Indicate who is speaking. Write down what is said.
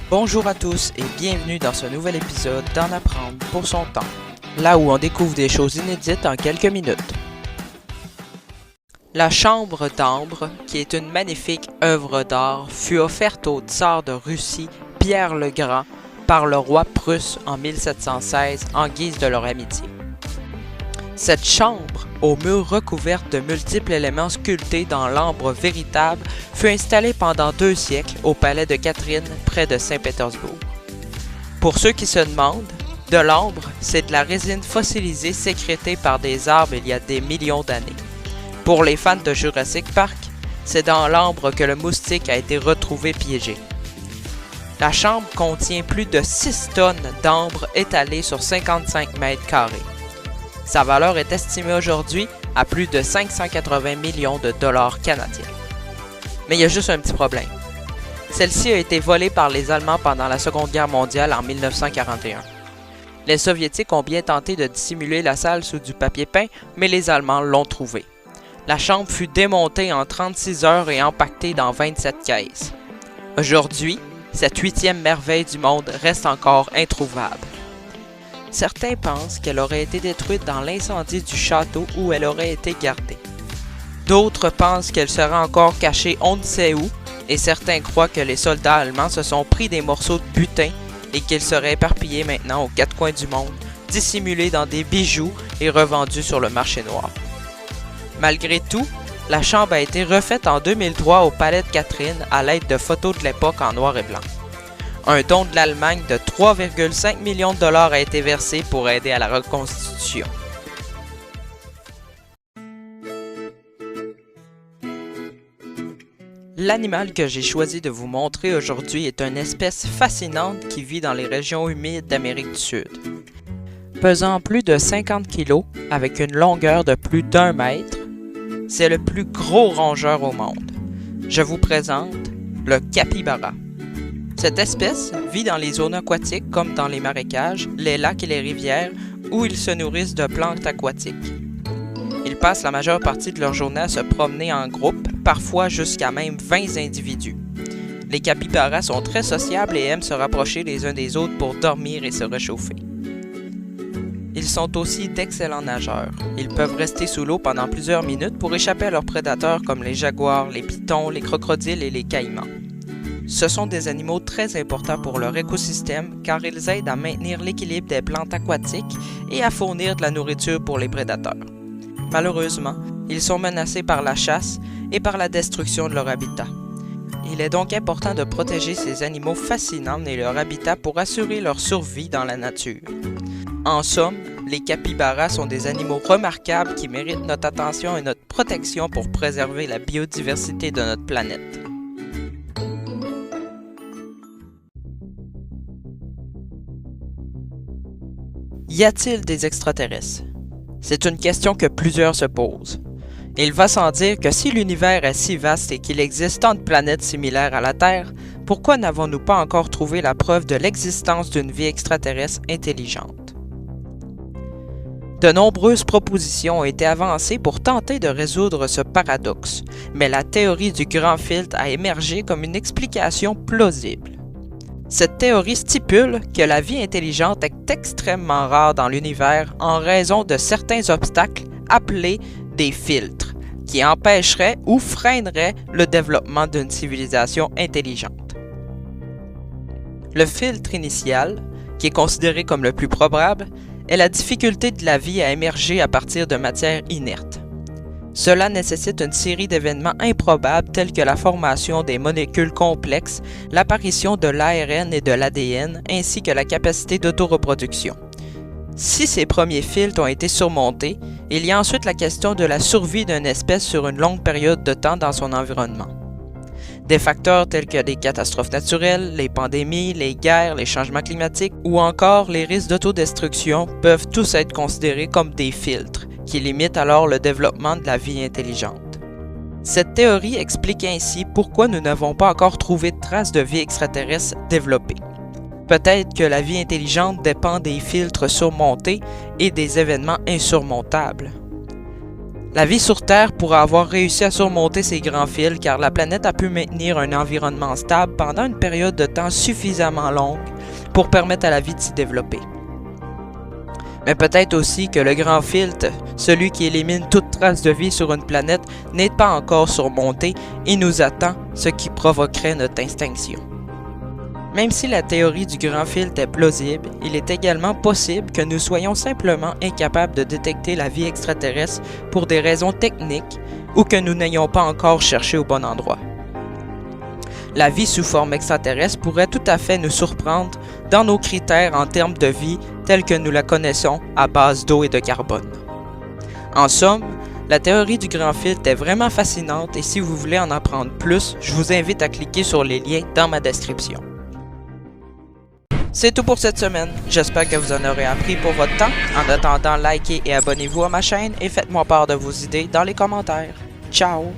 Speaker 1: Bonjour à tous et bienvenue dans ce nouvel épisode d'En apprendre pour son temps, là où on découvre des choses inédites en quelques minutes. La chambre d'ambre, qui est une magnifique œuvre d'art, fut offerte au tsar de Russie Pierre le Grand par le roi prusse en 1716 en guise de leur amitié. Cette chambre, aux murs recouverts de multiples éléments sculptés dans l'ambre véritable, fut installée pendant 2 siècles au palais de Catherine, près de Saint-Pétersbourg. Pour ceux qui se demandent, de l'ambre, c'est de la résine fossilisée sécrétée par des arbres il y a des millions d'années. Pour les fans de Jurassic Park, c'est dans l'ambre que le moustique a été retrouvé piégé. La chambre contient plus de 6 tonnes d'ambre étalées sur 55 mètres carrés. Sa valeur est estimée aujourd'hui à plus de 580 millions de dollars canadiens. Mais il y a juste un petit problème. Celle-ci a été volée par les Allemands pendant la Seconde Guerre mondiale en 1941. Les Soviétiques ont bien tenté de dissimuler la salle sous du papier peint, mais les Allemands l'ont trouvée. La chambre fut démontée en 36 heures et empaquetée dans 27 caisses. Aujourd'hui, cette 8e merveille du monde reste encore introuvable. Certains pensent qu'elle aurait été détruite dans l'incendie du château où elle aurait été gardée. D'autres pensent qu'elle serait encore cachée on ne sait où, et certains croient que les soldats allemands se sont pris des morceaux de butin et qu'ils seraient éparpillés maintenant aux 4 coins du monde, dissimulés dans des bijoux et revendus sur le marché noir. Malgré tout, la chambre a été refaite en 2003 au palais de Catherine à l'aide de photos de l'époque en noir et blanc. Un don de l'Allemagne de 3,5 millions de dollars a été versé pour aider à la reconstitution. L'animal que j'ai choisi de vous montrer aujourd'hui est une espèce fascinante qui vit dans les régions humides d'Amérique du Sud. Pesant plus de 50 kg avec une longueur de plus d'1 mètre, c'est le plus gros rongeur au monde. Je vous présente le capybara. Cette espèce vit dans les zones aquatiques comme dans les marécages, les lacs et les rivières où ils se nourrissent de plantes aquatiques. Ils passent la majeure partie de leur journée à se promener en groupe, parfois jusqu'à même 20 individus. Les capybaras sont très sociables et aiment se rapprocher les uns des autres pour dormir et se réchauffer. Ils sont aussi d'excellents nageurs. Ils peuvent rester sous l'eau pendant plusieurs minutes pour échapper à leurs prédateurs comme les jaguars, les pythons, les crocodiles et les caïmans. Ce sont des animaux très importants pour leur écosystème car ils aident à maintenir l'équilibre des plantes aquatiques et à fournir de la nourriture pour les prédateurs. Malheureusement, ils sont menacés par la chasse et par la destruction de leur habitat. Il est donc important de protéger ces animaux fascinants et leur habitat pour assurer leur survie dans la nature. En somme, les capybaras sont des animaux remarquables qui méritent notre attention et notre protection pour préserver la biodiversité de notre planète. Y a-t-il des extraterrestres? C'est une question que plusieurs se posent. Il va sans dire que si l'univers est si vaste et qu'il existe tant de planètes similaires à la Terre, pourquoi n'avons-nous pas encore trouvé la preuve de l'existence d'une vie extraterrestre intelligente? De nombreuses propositions ont été avancées pour tenter de résoudre ce paradoxe, mais la théorie du grand filtre a émergé comme une explication plausible. Cette théorie stipule que la vie intelligente est extrêmement rare dans l'univers en raison de certains obstacles appelés des filtres, qui empêcheraient ou freineraient le développement d'une civilisation intelligente. Le filtre initial, qui est considéré comme le plus probable, est la difficulté de la vie à émerger à partir de matière inerte. Cela nécessite une série d'événements improbables tels que la formation des molécules complexes, l'apparition de l'ARN et de l'ADN, ainsi que la capacité d'autoreproduction. Si ces premiers filtres ont été surmontés, il y a ensuite la question de la survie d'une espèce sur une longue période de temps dans son environnement. Des facteurs tels que des catastrophes naturelles, les pandémies, les guerres, les changements climatiques ou encore les risques d'autodestruction peuvent tous être considérés comme des filtres, qui limitent alors le développement de la vie intelligente. Cette théorie explique ainsi pourquoi nous n'avons pas encore trouvé de traces de vie extraterrestre développée. Peut-être que la vie intelligente dépend des filtres surmontés et des événements insurmontables. La vie sur Terre pourrait avoir réussi à surmonter ces grands fils car la planète a pu maintenir un environnement stable pendant une période de temps suffisamment longue pour permettre à la vie de s'y développer. Mais peut-être aussi que le grand filtre, celui qui élimine toute trace de vie sur une planète, n'est pas encore surmonté et nous attend, ce qui provoquerait notre extinction. Même si la théorie du grand filtre est plausible, il est également possible que nous soyons simplement incapables de détecter la vie extraterrestre pour des raisons techniques ou que nous n'ayons pas encore cherché au bon endroit. La vie sous forme extraterrestre pourrait tout à fait nous surprendre dans nos critères en termes de vie tels que nous la connaissons à base d'eau et de carbone. En somme, la théorie du grand filtre est vraiment fascinante et si vous voulez en apprendre plus, je vous invite à cliquer sur les liens dans ma description. C'est tout pour cette semaine. J'espère que vous en aurez appris pour votre temps. En attendant, likez et abonnez-vous à ma chaîne et faites-moi part de vos idées dans les commentaires. Ciao!